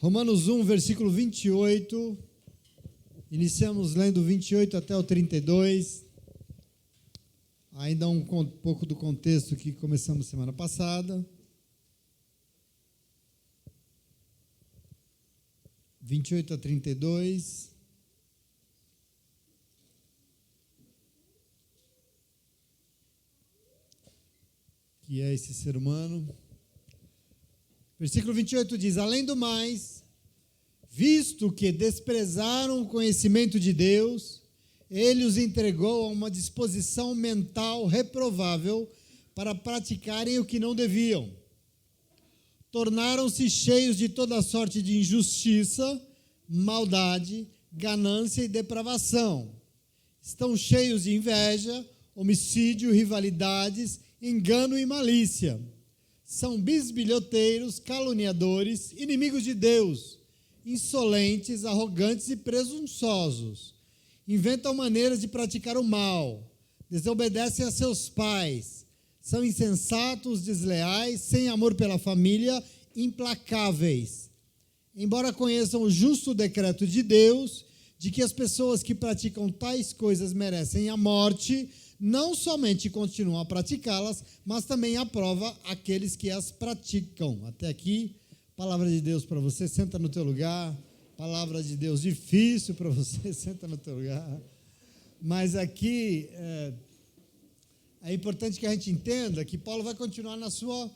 Romanos 1, versículo 28. Iniciamos lendo 28 até o 32. Ainda um pouco do contexto que começamos semana passada. 28 a 32. Que é esse ser humano. Versículo 28 diz: além do mais, visto que desprezaram o conhecimento de Deus, ele os entregou a uma disposição mental reprovável para praticarem o que não deviam. Tornaram-se cheios de toda sorte de injustiça, maldade, ganância e depravação. Estão cheios de inveja, homicídio, rivalidades, engano e malícia. São bisbilhoteiros, caluniadores, inimigos de Deus, insolentes, arrogantes e presunçosos. Inventam maneiras de praticar o mal, desobedecem a seus pais, são insensatos, desleais, sem amor pela família, implacáveis. Embora conheçam o justo decreto de Deus, de que as pessoas que praticam tais coisas merecem a morte, não somente continuam a praticá-las, mas também aprova aqueles que as praticam. Até aqui, palavra de Deus para você, senta no teu lugar. Palavra de Deus difícil para você, senta no teu lugar. Mas aqui é importante que a gente entenda que Paulo vai continuar na sua,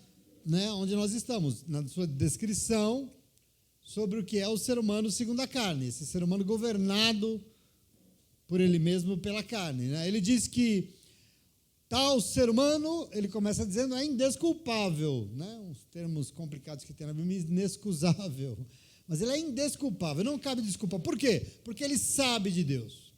onde nós estamos, na sua descrição sobre o que é o ser humano segundo a carne, esse ser humano governado por ele mesmo pela carne. Ele diz que tal ser humano, ele começa dizendo, é indesculpável, uns termos complicados que tem na Bíblia, inexcusável. Mas ele é indesculpável, não cabe desculpa. Por quê? Porque ele sabe de Deus.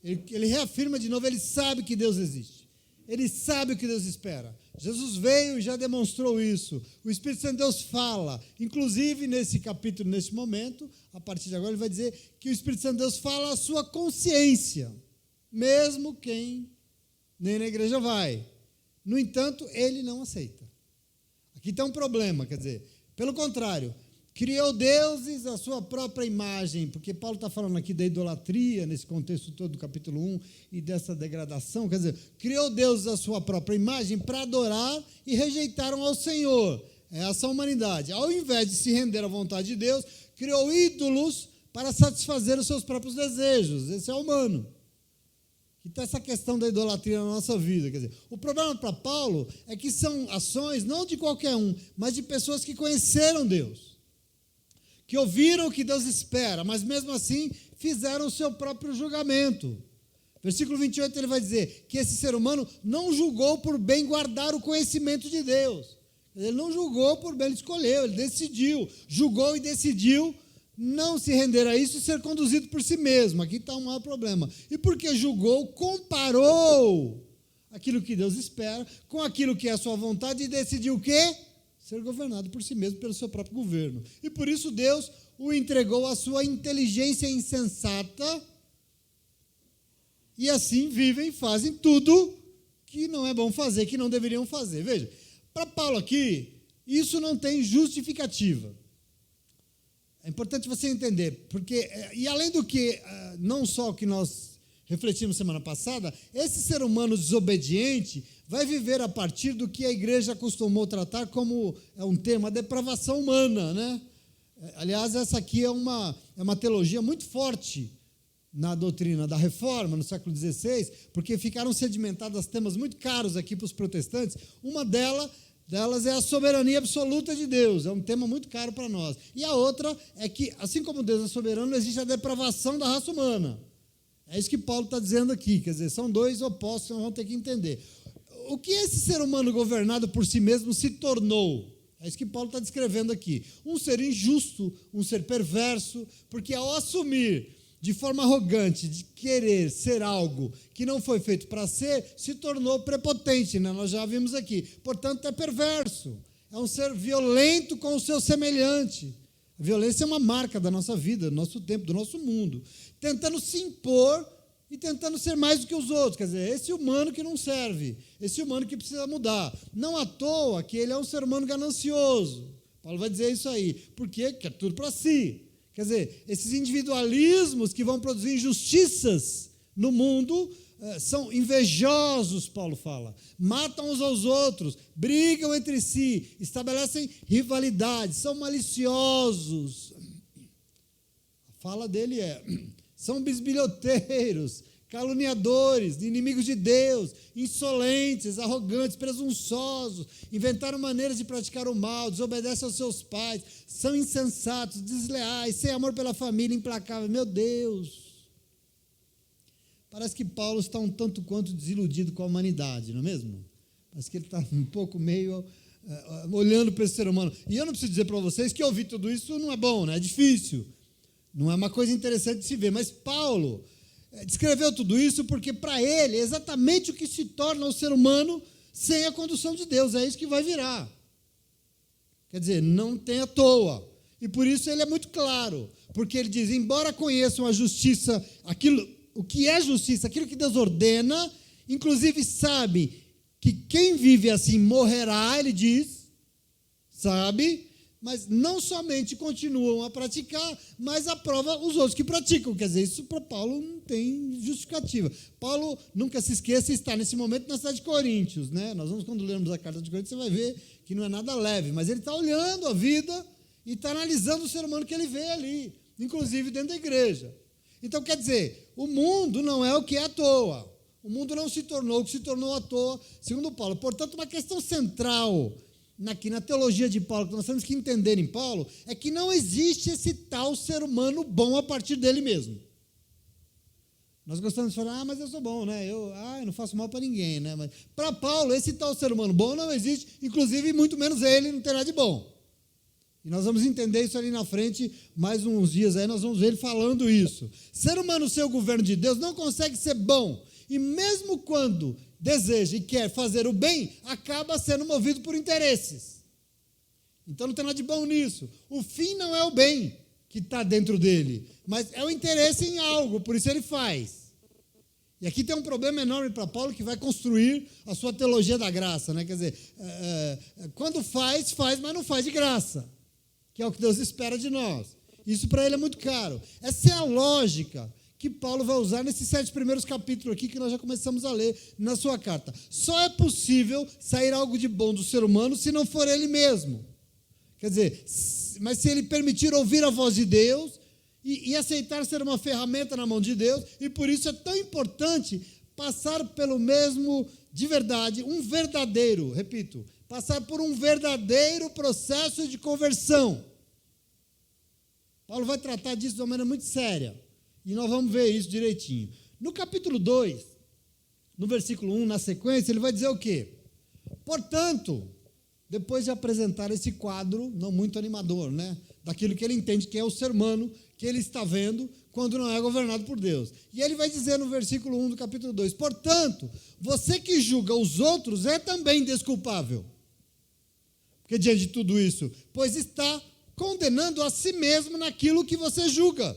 Ele reafirma de novo, ele sabe que Deus existe. Ele sabe o que Deus espera. Jesus veio e já demonstrou isso. O Espírito Santo de Deus fala. Inclusive, nesse capítulo, nesse momento, a partir de agora, ele vai dizer que o Espírito Santo de Deus fala a sua consciência. Mesmo quem nem na igreja vai. No entanto, ele não aceita. Aqui está um problema, quer dizer, pelo contrário, criou deuses à sua própria imagem, porque Paulo está falando aqui da idolatria, nesse contexto todo do capítulo 1, e dessa degradação, quer dizer, criou deuses à sua própria imagem para adorar e rejeitaram ao Senhor. É essa humanidade. Ao invés de se render à vontade de Deus, criou ídolos para satisfazer os seus próprios desejos. Esse é o humano. Então, essa questão da idolatria na nossa vida, quer dizer, o problema para Paulo é que são ações não de qualquer um, mas de pessoas que conheceram Deus, que ouviram o que Deus espera, mas mesmo assim fizeram o seu próprio julgamento. Versículo 28 ele vai dizer que esse ser humano não julgou por bem guardar o conhecimento de Deus. Ele não julgou por bem, ele escolheu, ele decidiu, julgou e decidiu não se render a isso e ser conduzido por si mesmo. Aqui está um maior problema. E porque julgou, comparou aquilo que Deus espera com aquilo que é a sua vontade e decidiu o quê? Ser governado por si mesmo, pelo seu próprio governo. E por isso Deus o entregou à sua inteligência insensata e assim vivem e fazem tudo que não é bom fazer, que não deveriam fazer. Veja, para Paulo aqui, isso não tem justificativa. É importante você entender, porque, e além do que, não só o que nós refletimos semana passada, esse ser humano desobediente vai viver a partir do que a igreja acostumou tratar como, é um termo, a depravação humana, Aliás, essa aqui é uma teologia muito forte na doutrina da Reforma, no século XVI, porque ficaram sedimentadas temas muito caros aqui para os protestantes. Uma delas é a soberania absoluta de Deus, é um tema muito caro para nós. E a outra é que, assim como Deus é soberano, existe a depravação da raça humana. É isso que Paulo está dizendo aqui, quer dizer, são dois opostos que nós vamos ter que entender. O que esse ser humano governado por si mesmo se tornou? É isso que Paulo está descrevendo aqui. Um ser injusto, um ser perverso, porque ao assumir de forma arrogante, de querer ser algo que não foi feito para ser, se tornou prepotente, nós já vimos aqui. Portanto, é perverso. É um ser violento com o seu semelhante. A violência é uma marca da nossa vida, do nosso tempo, do nosso mundo. Tentando se impor e tentando ser mais do que os outros. Quer dizer, esse humano que não serve, esse humano que precisa mudar. Não à toa que ele é um ser humano ganancioso. Paulo vai dizer isso aí. Porque quer tudo para si. Quer dizer, esses individualismos que vão produzir injustiças no mundo são invejosos, Paulo fala. Matam uns aos outros, brigam entre si, estabelecem rivalidades, são maliciosos. A fala dele são bisbilhoteiros, caluniadores, inimigos de Deus, insolentes, arrogantes, presunçosos, inventaram maneiras de praticar o mal, desobedecem aos seus pais, são insensatos, desleais, sem amor pela família, implacáveis. Meu Deus! Parece que Paulo está um tanto quanto desiludido com a humanidade, não é mesmo? Parece que ele está um pouco meio olhando para esse ser humano. E eu não preciso dizer para vocês que ouvir tudo isso não é bom, né? É difícil. Não é uma coisa interessante de se ver. Mas Paulo descreveu tudo isso porque para ele é exatamente o que se torna o ser humano sem a condução de Deus. É isso que vai virar. Quer dizer, não tem à toa. E por isso ele é muito claro. Porque ele diz, embora conheçam a justiça, o que é justiça, aquilo que Deus ordena, inclusive sabe que quem vive assim morrerá, ele diz, sabe, mas não somente continuam a praticar, mas aprova os outros que praticam. Quer dizer, isso para Paulo não tem justificativa. Paulo, nunca se esqueça, está nesse momento na cidade de Coríntios, né? Nós vamos, quando lermos a carta de Coríntios, você vai ver que não é nada leve, mas ele está olhando a vida e está analisando o ser humano que ele vê ali, inclusive dentro da igreja. Então, quer dizer, o mundo não é o que é à toa. O mundo não se tornou o que se tornou à toa, segundo Paulo. Portanto, uma questão central aqui na teologia de Paulo, que nós temos que entender em Paulo, é que não existe esse tal ser humano bom a partir dele mesmo. Nós gostamos de falar, mas eu sou bom, né? Eu não faço mal para ninguém, né? Mas para Paulo, esse tal ser humano bom não existe, inclusive muito menos ele não terá de bom. E nós vamos entender isso ali na frente, mais uns dias aí, nós vamos ver ele falando isso. Ser humano sem o governo de Deus não consegue ser bom. E mesmo quando deseja e quer fazer o bem, acaba sendo movido por interesses. Então não tem nada de bom nisso. O fim não é o bem que está dentro dele, mas é o interesse em algo, por isso ele faz. E aqui tem um problema enorme para Paulo, que vai construir a sua teologia da graça, né? Quer dizer, quando faz, mas não faz de graça, que é o que Deus espera de nós. Isso para ele é muito caro. Essa é a lógica que Paulo vai usar nesses 7 primeiros capítulos aqui, que nós já começamos a ler na sua carta. Só é possível sair algo de bom do ser humano se não for ele mesmo. Quer dizer, mas se ele permitir ouvir a voz de Deus e aceitar ser uma ferramenta na mão de Deus, e por isso é tão importante passar pelo mesmo, de verdade, passar por um verdadeiro processo de conversão. Paulo vai tratar disso de uma maneira muito séria. E nós vamos ver isso direitinho. No capítulo 2, no versículo 1, na sequência, ele vai dizer o quê? Portanto, depois de apresentar esse quadro, não muito animador, né? Daquilo que ele entende que é o ser humano que ele está vendo quando não é governado por Deus. E ele vai dizer no versículo 1 do capítulo 2, portanto, você que julga os outros é também desculpável. Porque diante de tudo isso, pois está condenando a si mesmo naquilo que você julga.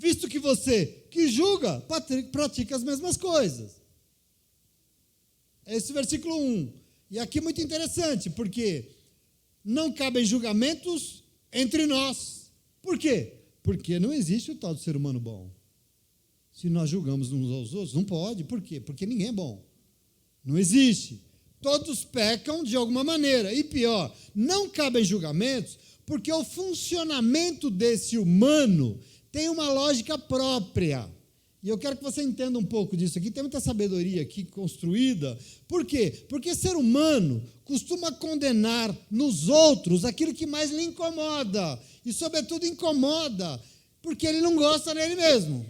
Visto que você que julga pratica as mesmas coisas. Esse é o versículo 1. E aqui é muito interessante, porque não cabem julgamentos entre nós. Por quê? Porque não existe o tal de ser humano bom. Se nós julgamos uns aos outros, não pode. Por quê? Porque ninguém é bom. Não existe. Todos pecam de alguma maneira. E pior, não cabem julgamentos, porque o funcionamento desse humano tem uma lógica própria. E eu quero que você entenda um pouco disso aqui. Tem muita sabedoria aqui construída. Por quê? Porque ser humano costuma condenar nos outros aquilo que mais lhe incomoda. E, sobretudo, incomoda porque ele não gosta nele mesmo.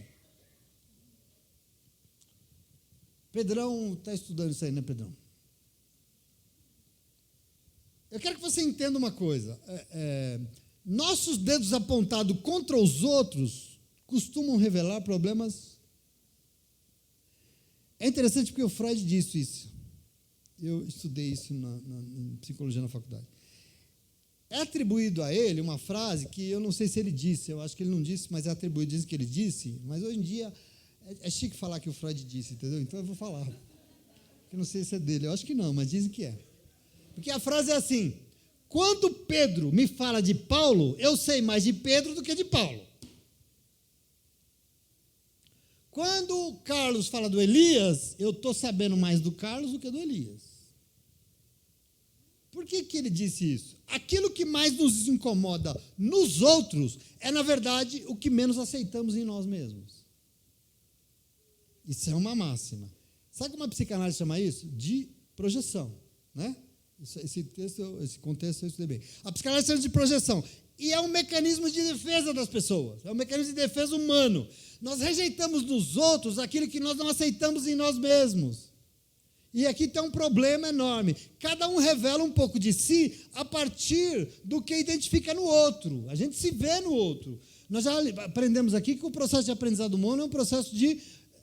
Pedrão está estudando isso aí, né, Pedrão? Eu quero que você entenda uma coisa. Nossos dedos apontados contra os outros costumam revelar problemas. É interessante porque o Freud disse isso. Eu estudei isso em psicologia na faculdade. É atribuído a ele uma frase que eu não sei se ele disse, eu acho que ele não disse, mas é atribuído, dizem que ele disse, mas hoje em dia é chique falar que o Freud disse, entendeu? Então eu vou falar. Eu não sei se é dele, eu acho que não, mas dizem que é. Porque a frase é assim: Quando Pedro me fala de Paulo, eu sei mais de Pedro do que de Paulo. Quando o Carlos fala do Elias, eu estou sabendo mais do Carlos do que do Elias. Por que ele disse isso? Aquilo que mais nos incomoda nos outros é, na verdade, o que menos aceitamos em nós mesmos. Isso é uma máxima. Sabe como a psicanálise chama isso? De projeção, né? Esse contexto eu estudei bem. A psicanálise chama de projeção. E é um mecanismo de defesa das pessoas. É um mecanismo de defesa humano. Nós rejeitamos nos outros aquilo que nós não aceitamos em nós mesmos. E aqui tem um problema enorme. Cada um revela um pouco de si a partir do que identifica no outro. A gente se vê no outro. Nós já aprendemos aqui que o processo de aprendizado humano é um processo de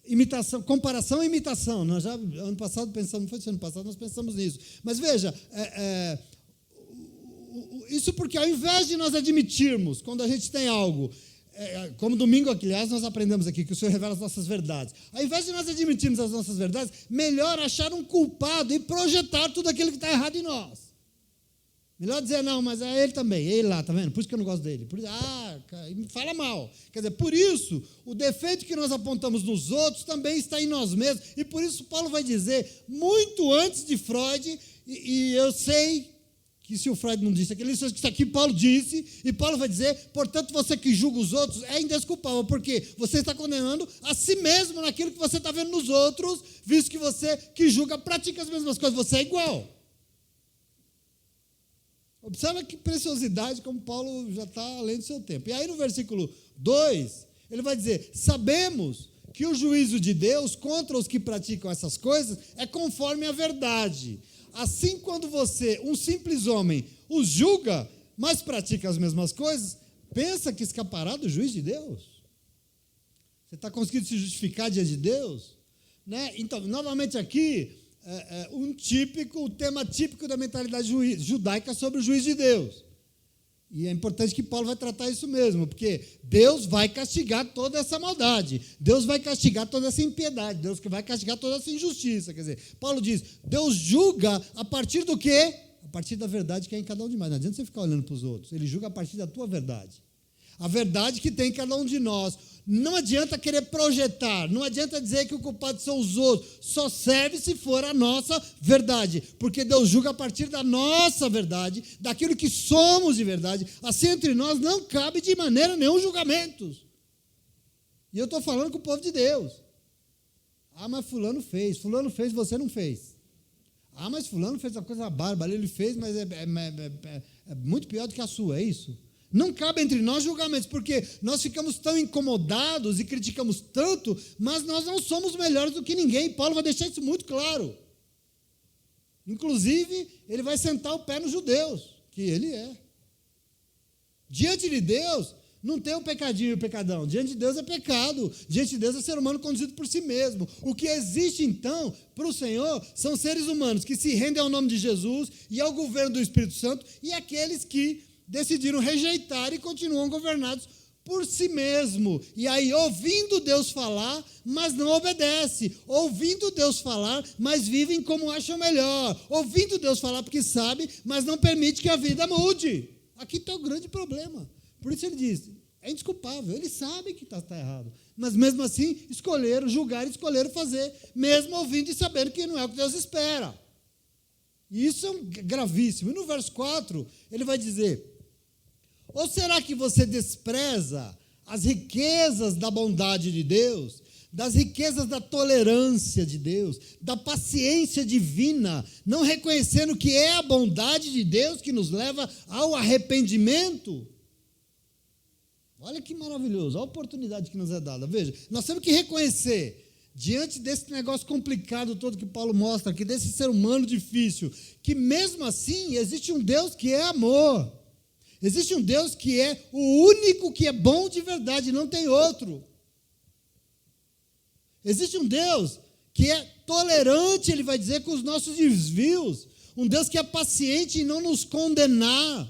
imitação, comparação e imitação. Nós já, ano passado, pensamos, não foi ano passado, nós pensamos nisso. Mas veja, isso porque ao invés de nós admitirmos, quando a gente tem algo, como domingo, aliás, nós aprendemos aqui que o Senhor revela as nossas verdades. Ao invés de nós admitirmos as nossas verdades, melhor achar um culpado e projetar tudo aquilo que está errado em nós. Melhor dizer, não, mas é ele também, ele lá, tá vendo? Por isso que eu não gosto dele. Fala mal. Quer dizer, por isso, o defeito que nós apontamos nos outros também está em nós mesmos. E por isso Paulo vai dizer, muito antes de Freud, e eu sei que se o Freud não disse aquilo, isso aqui Paulo disse, e Paulo vai dizer, portanto, você que julga os outros é indesculpável, porque você está condenando a si mesmo naquilo que você está vendo nos outros, visto que você que julga pratica as mesmas coisas, você é igual. Observa que preciosidade, como Paulo já está além do seu tempo. E aí no versículo 2, ele vai dizer, sabemos que o juízo de Deus contra os que praticam essas coisas é conforme a verdade. Assim, quando você, um simples homem, os julga, mas pratica as mesmas coisas, pensa que escapará do juízo de Deus? Você está conseguindo se justificar diante de Deus? Né? Então, novamente aqui, o tema típico da mentalidade judaica sobre o juízo de Deus. E é importante que Paulo vai tratar isso mesmo, porque Deus vai castigar toda essa maldade, Deus vai castigar toda essa impiedade, Deus vai castigar toda essa injustiça. Quer dizer, Paulo diz, Deus julga a partir do quê? A partir da verdade que é em cada um de nós. Não adianta você ficar olhando para os outros, ele julga a partir da tua verdade. A verdade que tem em cada um de nós. Não adianta querer projetar, não adianta dizer que o culpado são os outros, só serve se for a nossa verdade, porque Deus julga a partir da nossa verdade, daquilo que somos de verdade. Assim, entre nós não cabe de maneira nenhum julgamentos. E eu estou falando com o povo de Deus. Mas fulano fez, você não fez. Mas fulano fez uma coisa bárbara, ele fez, mas é muito pior do que a sua, é isso? Não cabe entre nós julgamentos, porque nós ficamos tão incomodados e criticamos tanto, mas nós não somos melhores do que ninguém. Paulo vai deixar isso muito claro. Inclusive, ele vai sentar o pé nos judeus, que ele é. Diante de Deus, não tem o pecadinho e o pecadão. Diante de Deus é pecado. Diante de Deus é ser humano conduzido por si mesmo. O que existe, então, para o Senhor, são seres humanos que se rendem ao nome de Jesus e ao governo do Espírito Santo, e aqueles que decidiram rejeitar e continuam governados por si mesmo. E aí, ouvindo Deus falar, mas não obedece. Ouvindo Deus falar, mas vivem como acham melhor. Ouvindo Deus falar porque sabe, mas não permite que a vida mude. Aqui está o grande problema. Por isso ele diz, é indesculpável. Ele sabe que está errado. Mas mesmo assim, escolheram julgar e escolheram fazer, mesmo ouvindo e sabendo que não é o que Deus espera. E isso é gravíssimo. E no verso 4, ele vai dizer, ou será que você despreza as riquezas da bondade de Deus, das riquezas da tolerância de Deus, da paciência divina, não reconhecendo que é a bondade de Deus que nos leva ao arrependimento? Olha que maravilhoso, a oportunidade que nos é dada. Veja, nós temos que reconhecer, diante desse negócio complicado todo que Paulo mostra aqui, desse ser humano difícil, que mesmo assim existe um Deus que é amor. Existe um Deus que é o único que é bom de verdade, não tem outro. Existe um Deus que é tolerante, ele vai dizer, com os nossos desvios. Um Deus que é paciente em não nos condenar.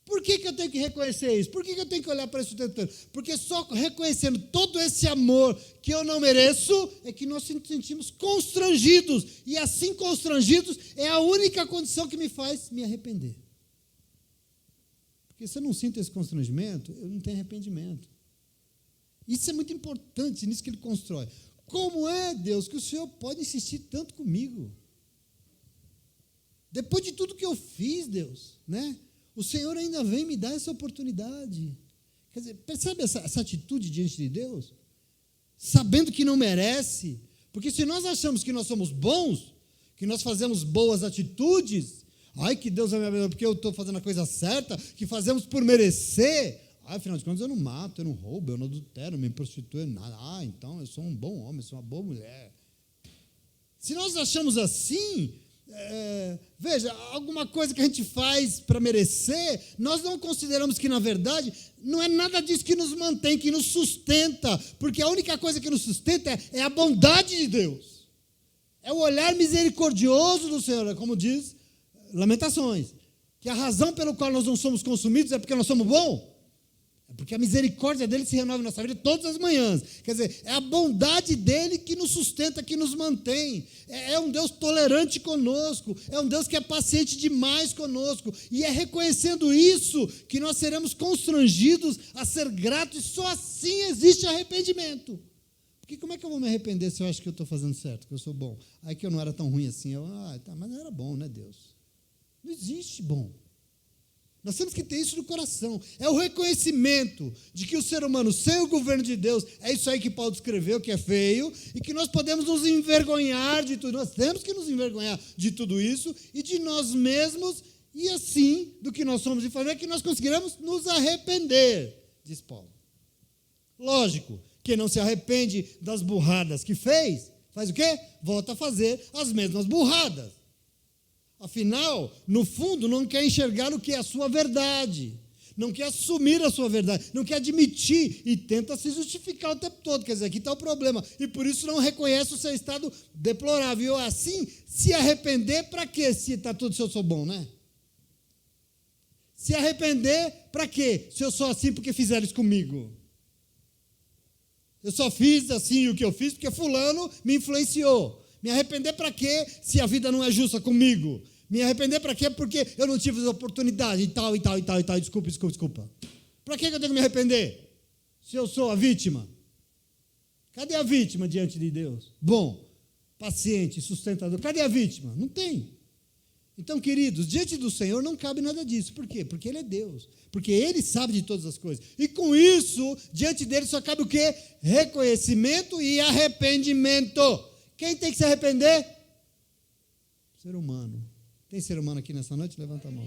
Por que eu tenho que reconhecer isso? Por que eu tenho que olhar para isso o tempo todo? Porque só reconhecendo todo esse amor que eu não mereço, é que nós nos sentimos constrangidos. E assim constrangidos é a única condição que me faz me arrepender. Porque se eu não sinto esse constrangimento, eu não tenho arrependimento. Isso é muito importante, nisso que ele constrói. Como é, Deus, que o Senhor pode insistir tanto comigo? Depois de tudo que eu fiz, Deus, né? O Senhor ainda vem me dar essa oportunidade. Quer dizer, percebe essa atitude diante de Deus? Sabendo que não merece. Porque se nós achamos que nós somos bons, que nós fazemos boas atitudes, ai, que Deus vai me abençoar porque eu estou fazendo a coisa certa, que fazemos por merecer. Afinal de contas, eu não mato, eu não roubo, eu não adultero, eu me prostituo, nada. Então eu sou um bom homem, eu sou uma boa mulher. Se nós achamos assim, veja, alguma coisa que a gente faz para merecer, nós não consideramos que, na verdade, não é nada disso que nos mantém, que nos sustenta, porque a única coisa que nos sustenta é a bondade de Deus. É o olhar misericordioso do Senhor, como diz Lamentações, que a razão pelo qual nós não somos consumidos é porque nós somos bons. É porque a misericórdia dele se renova em nossa vida todas as manhãs. Quer dizer, é a bondade dele que nos sustenta, que nos mantém. É um Deus tolerante conosco. É um Deus que é paciente demais conosco. E é reconhecendo isso que nós seremos constrangidos a ser gratos. E só assim existe arrependimento. Porque como é que eu vou me arrepender se eu acho que eu estou fazendo certo, que eu sou bom? Aí que eu não era tão ruim assim. Mas não era bom, né, Deus? Não existe bom. Nós temos que ter isso no coração. É o reconhecimento de que o ser humano, sem o governo de Deus, é isso aí que Paulo descreveu, que é feio, e que nós podemos nos envergonhar de tudo. Nós temos que nos envergonhar de tudo isso e de nós mesmos, e assim, do que nós somos e fazer, que nós conseguiremos nos arrepender, diz Paulo. Lógico, quem não se arrepende das burradas que fez, faz o quê? Volta a fazer as mesmas burradas. Afinal, no fundo, não quer enxergar o que é a sua verdade, não quer assumir a sua verdade, não quer admitir e tenta se justificar o tempo todo. Quer dizer, aqui está o problema. E por isso não reconhece o seu estado deplorável. Assim, se arrepender para quê? Se está tudo, se eu sou bom, né? Se arrepender para quê? Se eu sou assim porque fizeram isso comigo. Eu só fiz assim o que eu fiz porque fulano me influenciou. Me arrepender para quê se a vida não é justa comigo? Me arrepender para quê porque eu não tive as oportunidades e tal. Desculpa. Para que eu tenho que me arrepender? Se eu sou a vítima. Cadê a vítima diante de Deus? Bom, paciente, sustentador. Cadê a vítima? Não tem. Então, queridos, diante do Senhor não cabe nada disso. Por quê? Porque Ele é Deus. Porque Ele sabe de todas as coisas. E com isso, diante dele só cabe o quê? Reconhecimento e arrependimento. Quem tem que se arrepender? Ser humano. Tem ser humano aqui nessa noite? Levanta a mão.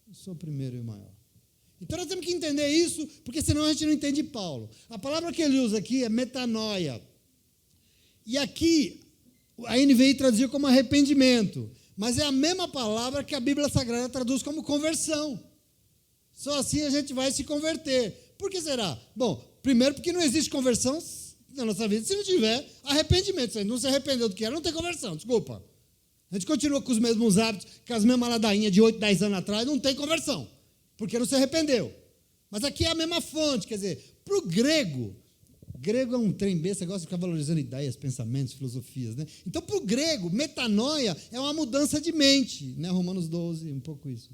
Eu sou o primeiro e o maior. Então nós temos que entender isso, porque senão a gente não entende Paulo. A palavra que ele usa aqui é metanoia. E aqui, a NVI traduziu como arrependimento. Mas é a mesma palavra que a Bíblia Sagrada traduz como conversão. Só assim a gente vai se converter. Por que será? Bom, primeiro porque não existe conversão na nossa vida, se não tiver arrependimento. Se a gente não se arrependeu do que era, não tem conversão, desculpa. A gente continua com os mesmos hábitos, com as mesmas ladainhas de 8, 10 anos atrás, não tem conversão, porque não se arrependeu. Mas aqui é a mesma fonte, quer dizer, para o grego é um trem besta, gosta de ficar valorizando ideias, pensamentos, filosofias, né? Então, para o grego, metanoia é uma mudança de mente, né? Romanos 12, um pouco isso.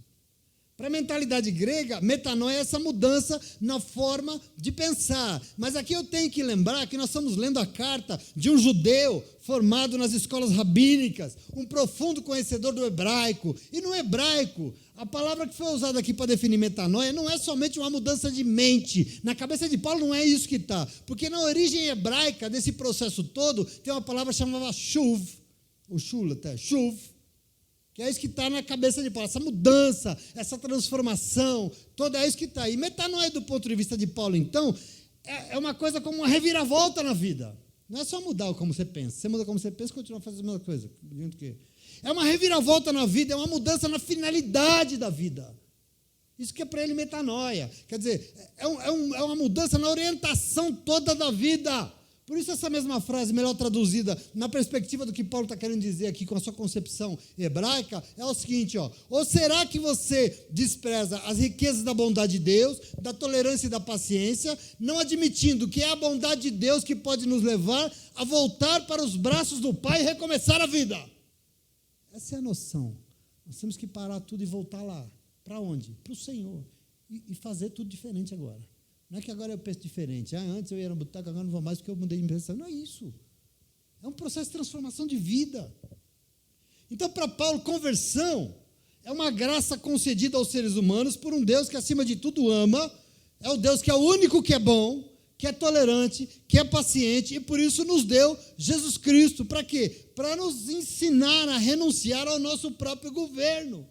Para a mentalidade grega, metanoia é essa mudança na forma de pensar. Mas aqui eu tenho que lembrar que nós estamos lendo a carta de um judeu formado nas escolas rabínicas, um profundo conhecedor do hebraico. E no hebraico, a palavra que foi usada aqui para definir metanoia não é somente uma mudança de mente. Na cabeça de Paulo não é isso que está. Porque na origem hebraica desse processo todo, tem uma palavra chamada shuv, ou shul até, shuv, que é isso que está na cabeça de Paulo, essa mudança, essa transformação, toda é isso que está. E metanoia, do ponto de vista de Paulo, então, é uma coisa como uma reviravolta na vida. Não é só mudar como você pensa. Você muda como você pensa e continua fazendo a mesma coisa. É uma reviravolta na vida, é uma mudança na finalidade da vida. Isso que é para ele metanoia. Quer dizer, é uma mudança na orientação toda da vida. Por isso essa mesma frase, melhor traduzida, na perspectiva do que Paulo está querendo dizer aqui com a sua concepção hebraica, é o seguinte, ou será que você despreza as riquezas da bondade de Deus, da tolerância e da paciência, não admitindo que é a bondade de Deus que pode nos levar a voltar para os braços do Pai e recomeçar a vida? Essa é a noção. Nós temos que parar tudo e voltar lá. Para onde? Para o Senhor. E fazer tudo diferente agora. Não é que agora eu penso diferente. Antes eu ia no boteco, agora não vou mais porque eu mudei de pensão. Não é isso. É um processo de transformação de vida. Então, para Paulo, conversão é uma graça concedida aos seres humanos por um Deus que, acima de tudo, ama. É o Deus que é o único que é bom, que é tolerante, que é paciente, e por isso nos deu Jesus Cristo. Para quê? Para nos ensinar a renunciar ao nosso próprio governo.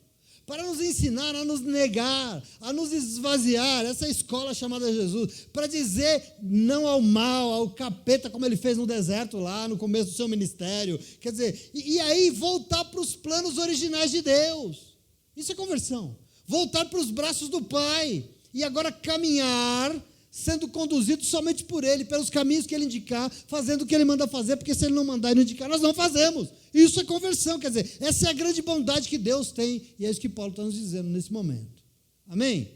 Para nos ensinar a nos negar, a nos esvaziar, essa escola chamada Jesus, para dizer não ao mal, ao capeta, como ele fez no deserto lá, no começo do seu ministério. Quer dizer, e aí voltar para os planos originais de Deus. Isso é conversão. Voltar para os braços do Pai. E agora caminhar, sendo conduzido somente por Ele, pelos caminhos que Ele indicar, fazendo o que Ele manda fazer, porque se Ele não mandar e não indicar, nós não fazemos. Isso é conversão, quer dizer, essa é a grande bondade que Deus tem, e é isso que Paulo está nos dizendo nesse momento. Amém?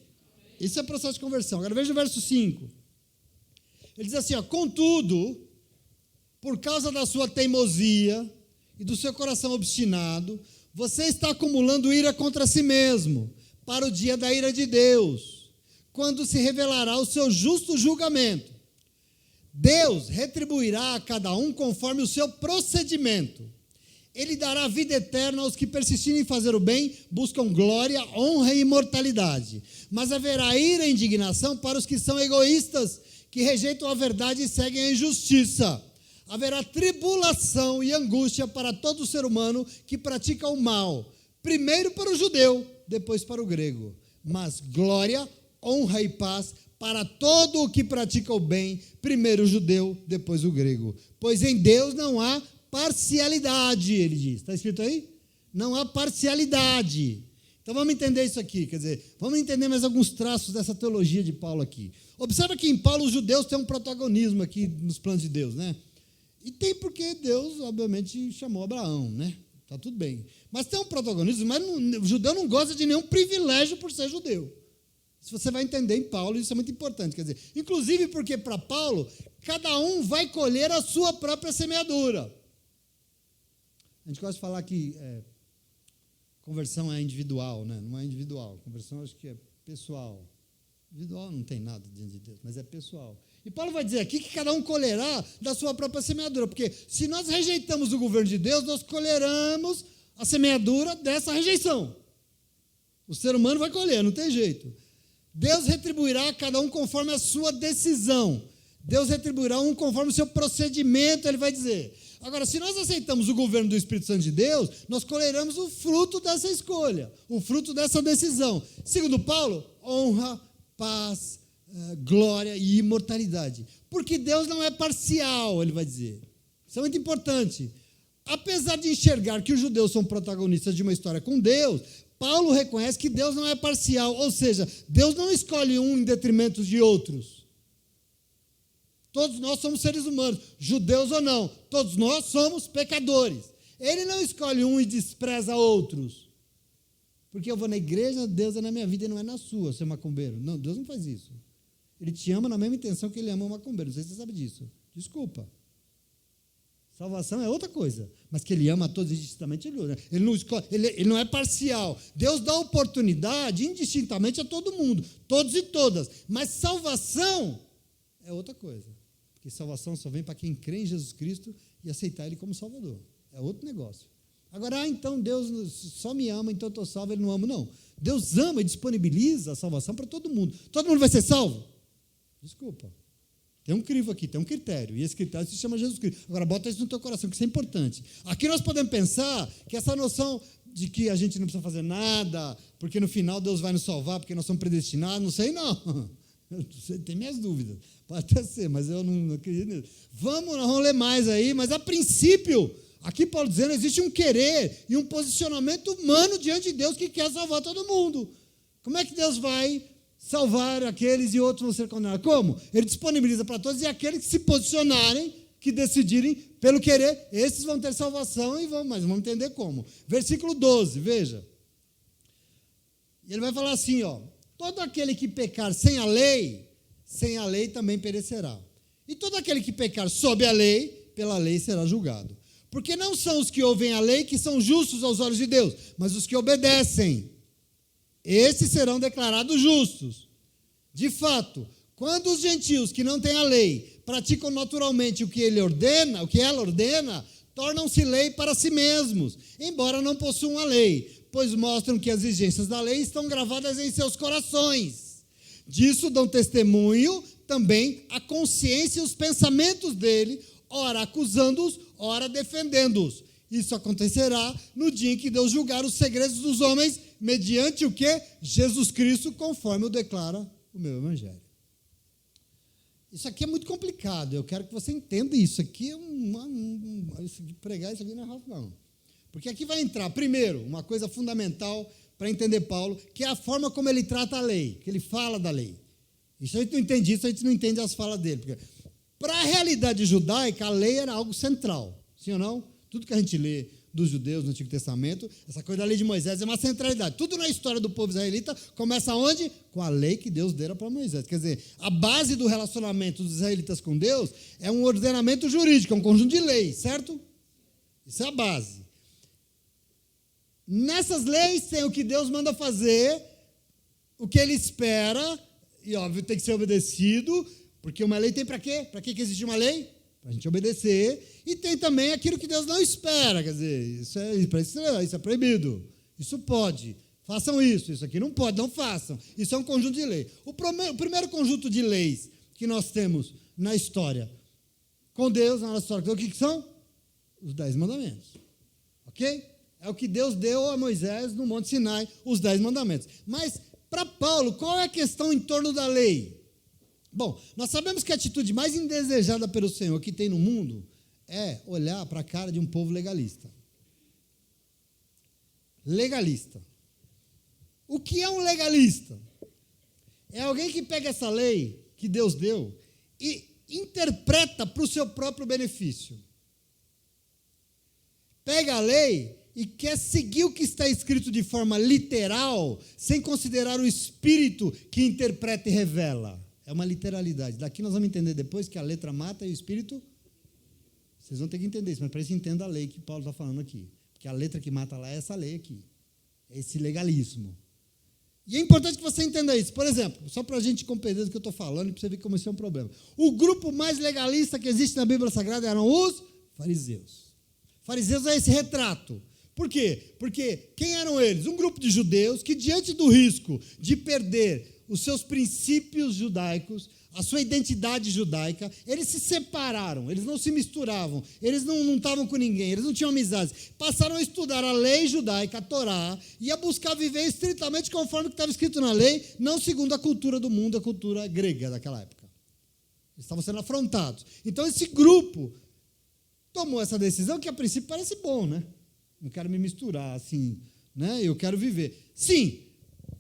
Isso é processo de conversão. Agora veja o verso 5. Ele diz assim, contudo, por causa da sua teimosia e do seu coração obstinado, você está acumulando ira contra si mesmo, para o dia da ira de Deus, quando se revelará o seu justo julgamento. Deus retribuirá a cada um conforme o seu procedimento. Ele dará vida eterna aos que persistirem em fazer o bem, buscam glória, honra e imortalidade. Mas haverá ira e indignação para os que são egoístas, que rejeitam a verdade e seguem a injustiça. Haverá tribulação e angústia para todo ser humano que pratica o mal. Primeiro para o judeu, depois para o grego. Mas glória, honra e paz para todo o que pratica o bem, primeiro o judeu, depois o grego. Pois em Deus não há parcialidade, ele diz. Está escrito aí? Não há parcialidade. Então vamos entender isso aqui, quer dizer, vamos entender mais alguns traços dessa teologia de Paulo aqui. Observa que em Paulo os judeus têm um protagonismo aqui nos planos de Deus, né? E tem porque Deus, obviamente, chamou Abraão, né? Está tudo bem. Mas tem um protagonismo, mas o judeu não gosta de nenhum privilégio por ser judeu. Se você vai entender em Paulo, isso é muito importante. Quer dizer, inclusive porque para Paulo, cada um vai colher a sua própria semeadura. A gente gosta de falar que conversão é individual, né? Não é individual. Conversão acho que é pessoal. Individual não tem nada diante de Deus, mas é pessoal. E Paulo vai dizer aqui que cada um colherá da sua própria semeadura, porque se nós rejeitamos o governo de Deus, nós colheremos a semeadura dessa rejeição. O ser humano vai colher, não tem jeito. Deus retribuirá a cada um conforme a sua decisão. Deus retribuirá um conforme o seu procedimento, ele vai dizer. Agora, se nós aceitamos o governo do Espírito Santo de Deus, nós colheremos o fruto dessa escolha, o fruto dessa decisão. Segundo Paulo, honra, paz, glória e imortalidade. Porque Deus não é parcial, ele vai dizer. Isso é muito importante. Apesar de enxergar que os judeus são protagonistas de uma história com Deus, Paulo reconhece que Deus não é parcial, ou seja, Deus não escolhe um em detrimento de outros. Todos nós somos seres humanos, judeus ou não, todos nós somos pecadores. Ele não escolhe um e despreza outros. Porque eu vou na igreja, Deus é na minha vida e não é na sua, seu macumbeiro. Não, Deus não faz isso. Ele te ama na mesma intenção que ele ama o macumbeiro. Não sei se você sabe disso. Desculpa. Salvação é outra coisa. Mas que ele ama a todos indistintamente, ele não escolhe, ele não é parcial. Deus dá oportunidade indistintamente a todo mundo, todos e todas. Mas salvação é outra coisa. Porque salvação só vem para quem crê em Jesus Cristo e aceitar Ele como Salvador. É outro negócio. Agora, então Deus só me ama, então eu estou salvo, Ele não ama. Não. Deus ama e disponibiliza a salvação para todo mundo. Todo mundo vai ser salvo? Desculpa. Tem um crivo aqui, tem um critério. E esse critério se chama Jesus Cristo. Agora, bota isso no teu coração, que isso é importante. Aqui nós podemos pensar que essa noção de que a gente não precisa fazer nada, porque no final Deus vai nos salvar, porque nós somos predestinados, não sei não. Tem minhas dúvidas. Pode até ser, mas eu não acredito nisso. Nós vamos ler mais aí, mas a princípio, aqui Paulo dizendo, existe um querer e um posicionamento humano diante de Deus que quer salvar todo mundo. Como é que Deus vai salvar aqueles e outros vão ser condenados? Como? Ele disponibiliza para todos e aqueles que se posicionarem, que decidirem pelo querer, esses vão ter salvação e mas vamos entender como. Versículo 12, veja. E ele vai falar assim, todo aquele que pecar sem a lei também perecerá. E todo aquele que pecar sob a lei, pela lei será julgado. Porque não são os que ouvem a lei que são justos aos olhos de Deus, mas os que obedecem. esses serão declarados justos. De fato, quando os gentios que não têm a lei praticam naturalmente o que ela ordena, tornam-se lei para si mesmos, embora não possuam a lei, pois mostram que as exigências da lei estão gravadas em seus corações. Disso dão testemunho também a consciência e os pensamentos dele, ora acusando-os, ora defendendo-os. Isso acontecerá no dia em que Deus julgar os segredos dos homens, mediante o que? Jesus Cristo, conforme o declara o meu evangelho. Isso aqui é muito complicado, eu quero que você entenda isso. Aqui é pregar isso aqui não é rápido, não. Porque aqui vai entrar, primeiro, uma coisa fundamental para entender Paulo, que é a forma como ele trata a lei, que ele fala da lei. Isso a gente não entende isso, a gente não entende as falas dele. Para a realidade judaica, a lei era algo central, sim ou não? Tudo que a gente lê dos judeus no Antigo Testamento, essa coisa da lei de Moisés é uma centralidade. Tudo na história do povo israelita começa onde? Com a lei que Deus dera para Moisés. Quer dizer, a base do relacionamento dos israelitas com Deus é um ordenamento jurídico, é um conjunto de leis, certo? Isso é a base. Nessas leis tem o que Deus manda fazer, o que ele espera, e óbvio tem que ser obedecido, porque uma lei tem para quê? Para que existe uma lei? Para a gente obedecer. E tem também aquilo que Deus não espera, quer dizer, isso é proibido, isso pode, façam isso aqui não pode, não façam. Isso é um conjunto de leis. O primeiro conjunto de leis que nós temos na história com Deus, na nossa história, o que são? Os 10 mandamentos. Ok? É o que Deus deu a Moisés no Monte Sinai, os 10 mandamentos. Mas, para Paulo, qual é a questão em torno da lei? Bom, nós sabemos que a atitude mais indesejada pelo Senhor que tem no mundo é olhar para a cara de um povo legalista. Legalista. O que é um legalista? É alguém que pega essa lei que Deus deu e interpreta para o seu próprio benefício. Pega a lei e quer seguir o que está escrito de forma literal, sem considerar o espírito que interpreta e revela. É uma literalidade. Daqui nós vamos entender depois que a letra mata e o espírito... Vocês vão ter que entender isso, mas para isso entenda a lei que Paulo está falando aqui. Porque a letra que mata lá é essa lei aqui. É esse legalismo. E é importante que você entenda isso. Por exemplo, só para a gente compreender do que eu estou falando e para você ver como isso é um problema. O grupo mais legalista que existe na Bíblia Sagrada eram os fariseus. Fariseus é esse retrato. Por quê? Porque quem eram eles? Um grupo de judeus que, diante do risco de perder os seus princípios judaicos, a sua identidade judaica, eles se separaram, eles não se misturavam, eles não estavam com ninguém, eles não tinham amizades. Passaram a estudar a lei judaica, a Torá, e a buscar viver estritamente conforme o que estava escrito na lei, não segundo a cultura do mundo, a cultura grega daquela época. Eles estavam sendo afrontados. Então, esse grupo tomou essa decisão que, a princípio, parece bom, né? Não quero me misturar, assim, né? Eu quero viver. Sim,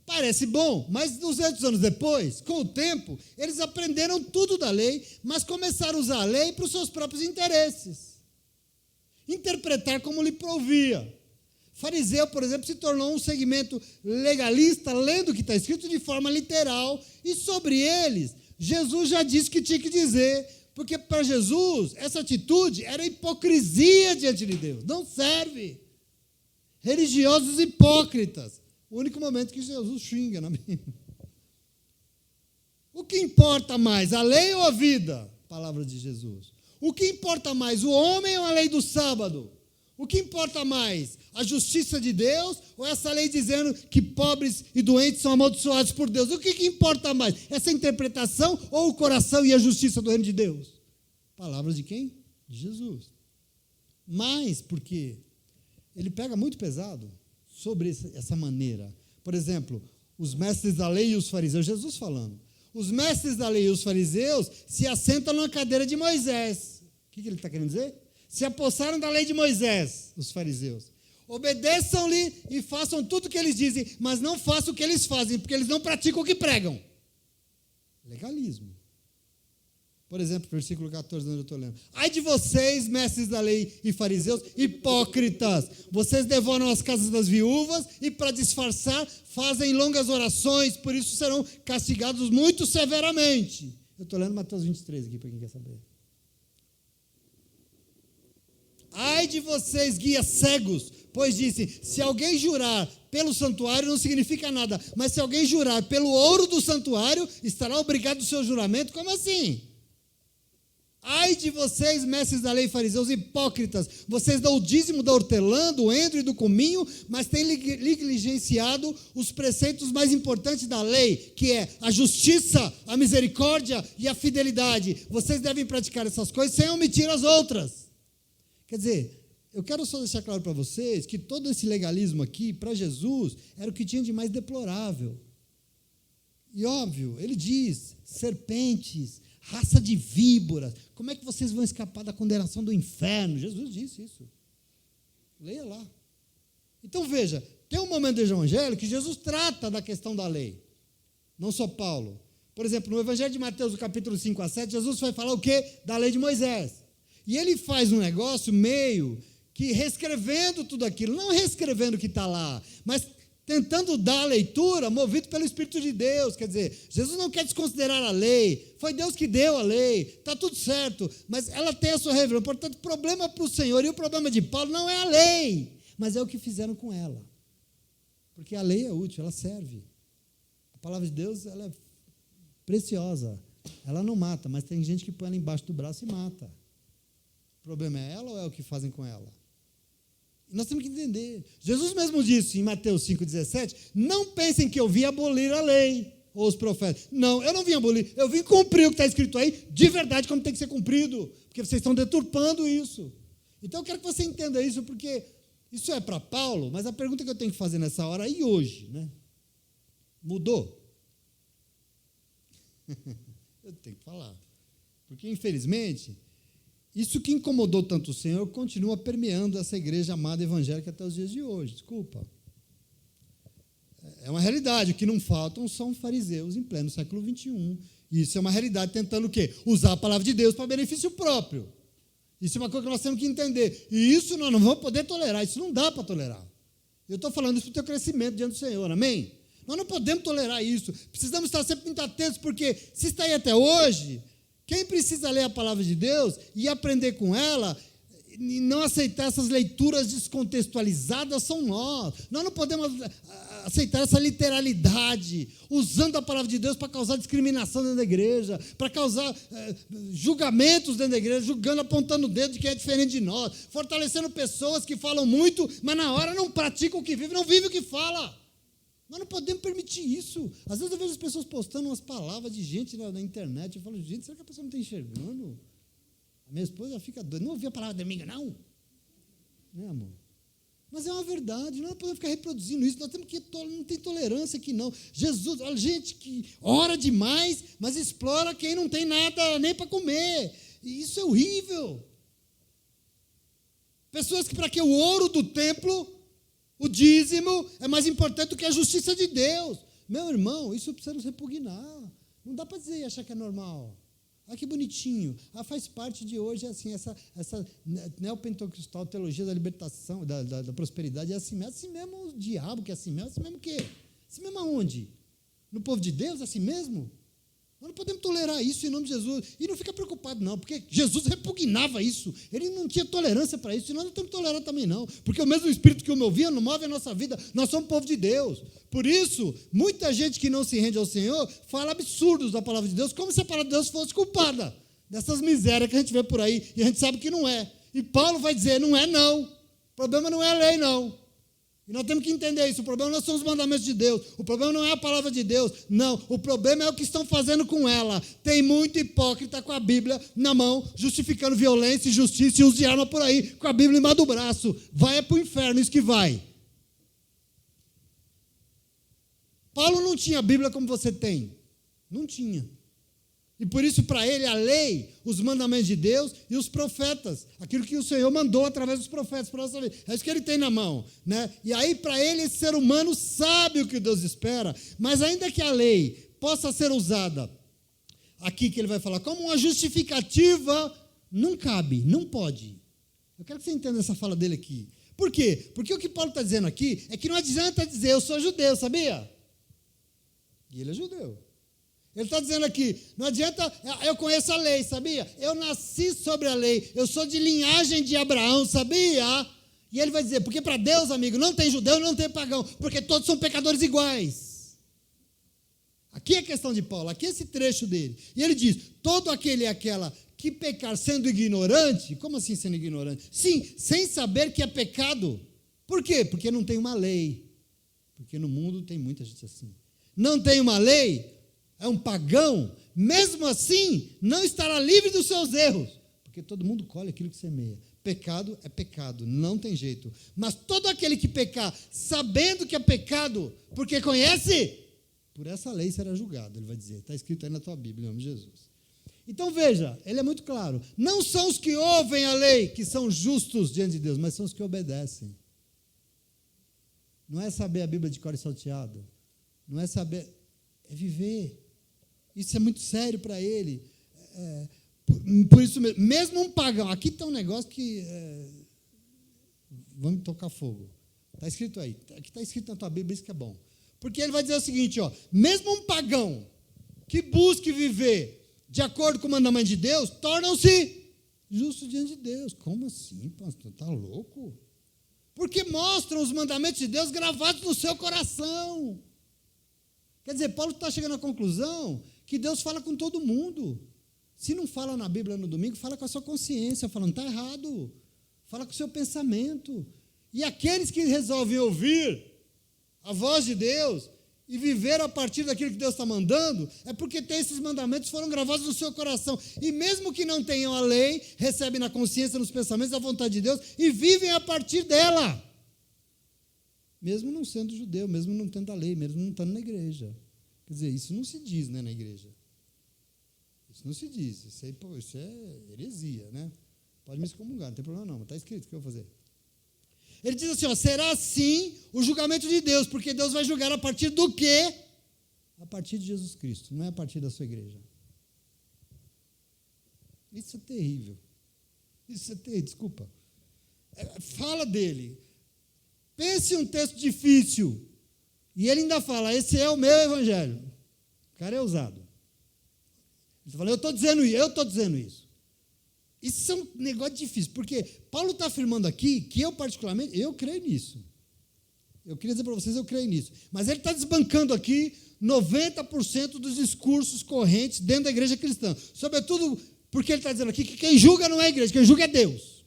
parece bom, mas 200 anos depois, com o tempo, eles aprenderam tudo da lei, mas começaram a usar a lei para os seus próprios interesses. Interpretar como lhe provia. Fariseu, por exemplo, se tornou um segmento legalista, lendo o que está escrito de forma literal, e sobre eles, Jesus já disse que tinha que dizer, porque para Jesus, essa atitude era hipocrisia diante de Deus, não serve. Religiosos hipócritas. O único momento que Jesus xinga na Bíblia. O que importa mais, a lei ou a vida? Palavra de Jesus. O que importa mais, o homem ou a lei do sábado? O que importa mais, a justiça de Deus ou essa lei dizendo que pobres e doentes são amaldiçoados por Deus? O que importa mais, essa interpretação ou o coração e a justiça do reino de Deus? Palavras de quem? De Jesus. Mas, por quê? Ele pega muito pesado sobre essa maneira. Por exemplo, os mestres da lei e os fariseus, Jesus falando, os mestres da lei e os fariseus se assentam numa cadeira de Moisés. O que ele está querendo dizer? Se apossaram da lei de Moisés, os fariseus. Obedeçam-lhe e façam tudo o que eles dizem, mas não façam o que eles fazem, porque eles não praticam o que pregam. Legalismo. Por exemplo, versículo 14, onde eu estou lendo. Ai de vocês, mestres da lei e fariseus, hipócritas! Vocês devoram as casas das viúvas e, para disfarçar, fazem longas orações, por isso serão castigados muito severamente. Eu estou lendo Mateus 23 aqui, para quem quer saber. Ai de vocês, guias cegos, Pois disse, se alguém jurar pelo santuário não significa nada, mas se alguém jurar pelo ouro do santuário, estará obrigado do seu juramento. Como assim? Ai de vocês, mestres da lei, fariseus hipócritas, vocês dão o dízimo da hortelã, do endro e do cominho, mas têm negligenciado os preceitos mais importantes da lei, que é a justiça, a misericórdia e a fidelidade. Vocês devem praticar essas coisas sem omitir as outras. Quer dizer, eu quero só deixar claro para vocês que todo esse legalismo aqui, para Jesus, era o que tinha de mais deplorável. E óbvio, ele diz, serpentes, raça de víboras, como é que vocês vão escapar da condenação do inferno? Jesus disse isso. Leia lá. Então veja, tem um momento do evangelho que Jesus trata da questão da lei. Não só Paulo. Por exemplo, no evangelho de Mateus, no capítulo 5 a 7, Jesus vai falar o quê? Da lei de Moisés. E ele faz um negócio meio que reescrevendo tudo aquilo, não reescrevendo o que está lá, mas tentando dar a leitura movido pelo Espírito de Deus. Quer dizer, Jesus não quer desconsiderar a lei, foi Deus que deu a lei, está tudo certo, mas ela tem a sua revelação. Portanto, o problema para o Senhor e o problema de Paulo não é a lei, mas é o que fizeram com ela, porque a lei é útil, ela serve. A palavra de Deus, ela é preciosa, ela não mata, mas tem gente que põe ela embaixo do braço e mata. O problema é ela ou é o que fazem com ela? Nós temos que entender. Jesus mesmo disse em Mateus 5,17, não pensem que eu vim abolir a lei ou os profetas. Não, eu não vim abolir, eu vim cumprir o que está escrito aí, de verdade, como tem que ser cumprido, porque vocês estão deturpando isso. Então eu quero que você entenda isso, porque isso é para Paulo, mas a pergunta que eu tenho que fazer nessa hora, e hoje, né? Mudou? Eu tenho que falar. Porque, infelizmente, isso que incomodou tanto o Senhor continua permeando essa igreja amada evangélica até os dias de hoje. Desculpa. É uma realidade. O que não faltam são fariseus em pleno século XXI. Isso é uma realidade tentando o quê? Usar a palavra de Deus para benefício próprio. Isso é uma coisa que nós temos que entender. E isso nós não vamos poder tolerar. Isso não dá para tolerar. Eu estou falando isso para o teu crescimento diante do Senhor. Amém? Nós não podemos tolerar isso. Precisamos estar sempre muito atentos, porque se está aí até hoje, quem precisa ler a palavra de Deus e aprender com ela, e não aceitar essas leituras descontextualizadas, são nós. Nós não podemos aceitar essa literalidade, usando a palavra de Deus para causar discriminação dentro da igreja, para causar julgamentos dentro da igreja, julgando, apontando o dedo de quem é diferente de nós, fortalecendo pessoas que falam muito, mas na hora não praticam o que vivem, não vivem o que fala. Nós não podemos permitir isso. Às vezes eu vejo as pessoas postando umas palavras de gente na internet. Eu falo, gente, será que a pessoa não está enxergando? A minha esposa fica doida. Não ouviu a palavra domingo, não? Né, amor? Mas é uma verdade. Nós não podemos ficar reproduzindo isso. Nós temos que... Não tem tolerância aqui, não. Jesus, olha, gente que ora demais, mas explora quem não tem nada nem para comer. E isso é horrível. Pessoas que, para que o ouro do templo... O dízimo é mais importante do que a justiça de Deus. Meu irmão, isso precisa nos repugnar. Não dá para dizer e achar que é normal. Ah, que bonitinho. Ah, faz parte de hoje, assim, essa neopentecostal teologia da libertação, da prosperidade, é assim mesmo o diabo que é assim mesmo o quê? Assim mesmo aonde? No povo de Deus, é assim mesmo? Nós não podemos tolerar isso em nome de Jesus. E não fica preocupado, não, porque Jesus repugnava isso. Ele não tinha tolerância para isso, e nós não temos que tolerar também, não. Porque o mesmo Espírito que o movia não move a nossa vida. Nós somos povo de Deus. Por isso, muita gente que não se rende ao Senhor fala absurdos da palavra de Deus, como se a palavra de Deus fosse culpada dessas misérias que a gente vê por aí, e a gente sabe que não é. E Paulo vai dizer, não é não. O problema não é a lei, não. E nós temos que entender isso. O problema não são os mandamentos de Deus. O problema não é a palavra de Deus. Não. O problema é o que estão fazendo com ela. Tem muito hipócrita com a Bíblia na mão, justificando violência, injustiça e uso de arma por aí, com a Bíblia embaixo do braço. Vai para o inferno, isso que vai. Paulo não tinha a Bíblia como você tem. Não tinha. E por isso, para ele, a lei, os mandamentos de Deus e os profetas, aquilo que o Senhor mandou através dos profetas para a nossa vida. É isso que ele tem na mão, né? E aí, para ele, esse ser humano sabe o que Deus espera, mas ainda que a lei possa ser usada, aqui que ele vai falar, como uma justificativa, não cabe, não pode. Eu quero que você entenda essa fala dele aqui. Por quê? Porque o que Paulo está dizendo aqui é que não adianta dizer, eu sou judeu, sabia? E ele é judeu. Ele está dizendo aqui, não adianta, eu conheço a lei, sabia? Eu nasci sobre a lei, eu sou de linhagem de Abraão, sabia? E ele vai dizer, porque para Deus, amigo, não tem judeu e não tem pagão, porque todos são pecadores iguais. Aqui é a questão de Paulo, aqui é esse trecho dele. E ele diz, todo aquele e aquela que pecar sendo ignorante, como assim sendo ignorante? Sim, sem saber que é pecado. Por quê? Porque não tem uma lei. Porque no mundo tem muita gente assim. Não tem uma lei, é um pagão, mesmo assim, não estará livre dos seus erros. Porque todo mundo colhe aquilo que semeia. Pecado é pecado, não tem jeito. Mas todo aquele que pecar, sabendo que é pecado, porque conhece, por essa lei será julgado, ele vai dizer. Está escrito aí na tua Bíblia, em nome de Jesus. Então veja, ele é muito claro. Não são os que ouvem a lei que são justos diante de Deus, mas são os que obedecem. Não é saber a Bíblia de cor e salteado. Não é saber, é viver. Isso é muito sério para ele. Por isso mesmo um pagão, aqui tem um negócio que vamos tocar fogo. Está escrito aí, aqui está escrito na tua Bíblia, isso que é bom. Porque ele vai dizer o seguinte, ó, mesmo um pagão que busque viver de acordo com o mandamento de Deus, tornam-se justos diante de Deus. Como assim, pastor? Está louco? Porque mostram os mandamentos de Deus gravados no seu coração. Quer dizer, Paulo está chegando à conclusão que Deus fala com todo mundo. Se não fala na Bíblia no domingo, fala com a sua consciência, falando, está errado. Fala com o seu pensamento. E aqueles que resolvem ouvir a voz de Deus e viver a partir daquilo que Deus está mandando, é porque tem esses mandamentos foram gravados no seu coração. E mesmo que não tenham a lei, recebem na consciência, nos pensamentos, a vontade de Deus e vivem a partir dela. Mesmo não sendo judeu, mesmo não tendo a lei, mesmo não estando na igreja. Quer dizer, isso não se diz, né, na igreja. Isso não se diz. Isso é heresia, né? Pode me excomungar, não tem problema não, mas está escrito, o que eu vou fazer? Ele diz assim, ó, será assim o julgamento de Deus, porque Deus vai julgar a partir do quê? A partir de Jesus Cristo, não é a partir da sua igreja. Isso é terrível. Isso é terrível, desculpa. Fala dele. Pense um texto difícil. E ele ainda fala, esse é o meu evangelho. O cara é ousado. Ele fala, eu estou dizendo isso. Isso é um negócio difícil, porque Paulo está afirmando aqui que eu particularmente, eu creio nisso. Eu queria dizer para vocês, eu creio nisso. Mas ele está desbancando aqui 90% dos discursos correntes dentro da igreja cristã. Sobretudo porque ele está dizendo aqui que quem julga não é a igreja, quem julga é Deus.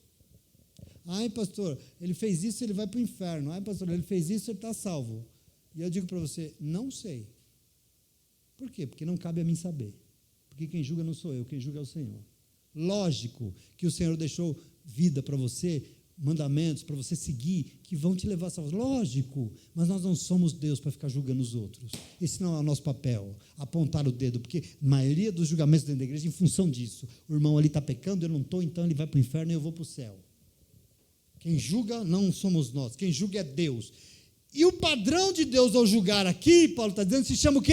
Ai, pastor, ele fez isso, ele vai para o inferno. Ai, pastor, ele fez isso, ele está salvo. E eu digo para você, não sei. Por quê? Porque não cabe a mim saber. Porque quem julga não sou eu, quem julga é o Senhor. Lógico que o Senhor deixou vida para você, mandamentos para você seguir, que vão te levar a salvação. Lógico, mas nós não somos Deus para ficar julgando os outros. Esse não é o nosso papel, apontar o dedo, porque a maioria dos julgamentos dentro da igreja é em função disso. O irmão ali está pecando, eu não estou, então ele vai para o inferno e eu vou para o céu. Quem julga não somos nós, quem julga é Deus. E o padrão de Deus ao julgar aqui, Paulo está dizendo, se chama o quê?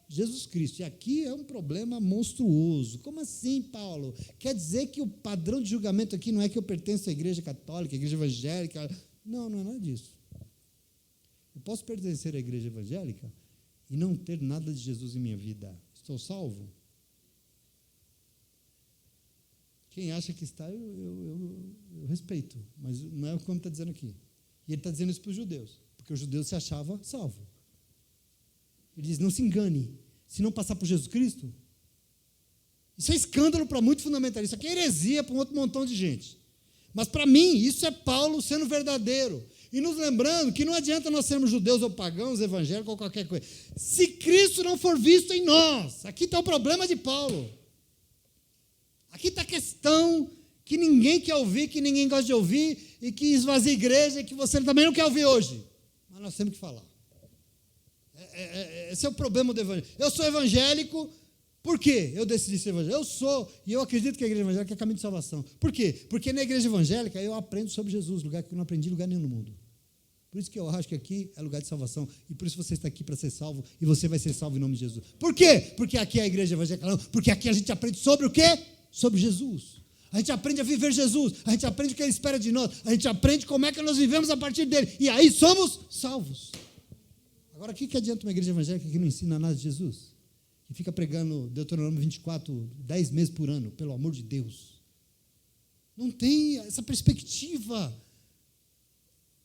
Jesus Cristo. E aqui é um problema monstruoso. Como assim, Paulo? Quer dizer que o padrão de julgamento aqui não é que eu pertenço à igreja católica, à igreja evangélica? Não, não é nada disso. Eu posso pertencer à igreja evangélica e não ter nada de Jesus em minha vida. Estou salvo? Quem acha que está, eu respeito, mas não é como está dizendo aqui. E ele está dizendo isso para os judeus, porque o judeu se achava salvo. Ele diz, não se engane, se não passar por Jesus Cristo, isso é escândalo para muito fundamentalista, isso aqui é heresia para um outro montão de gente. Mas para mim, isso é Paulo sendo verdadeiro. E nos lembrando que não adianta nós sermos judeus ou pagãos, evangélicos ou qualquer coisa. Se Cristo não for visto em nós, aqui está o problema de Paulo. Aqui está a questão que ninguém quer ouvir, que ninguém gosta de ouvir, e que esvazia a igreja, e que você também não quer ouvir hoje. Mas nós temos que falar. Esse é o problema do evangelho. Eu sou evangélico, por quê? Eu decidi ser evangélico. Eu sou, e eu acredito que a igreja evangélica é caminho de salvação. Por quê? Porque na igreja evangélica eu aprendo sobre Jesus, lugar que eu não aprendi em lugar nenhum no mundo. Por isso que eu acho que aqui é lugar de salvação, e por isso você está aqui para ser salvo, e você vai ser salvo em nome de Jesus. Por quê? Porque aqui é a igreja evangélica, não, porque aqui a gente aprende sobre o quê? Sobre Jesus. A gente aprende a viver Jesus, a gente aprende o que Ele espera de nós, a gente aprende como é que nós vivemos a partir dEle, e aí somos salvos. Agora, o que adianta uma igreja evangélica que não ensina nada de Jesus? Que fica pregando Deuteronômio 24, 10 meses por ano, pelo amor de Deus. Não tem essa perspectiva.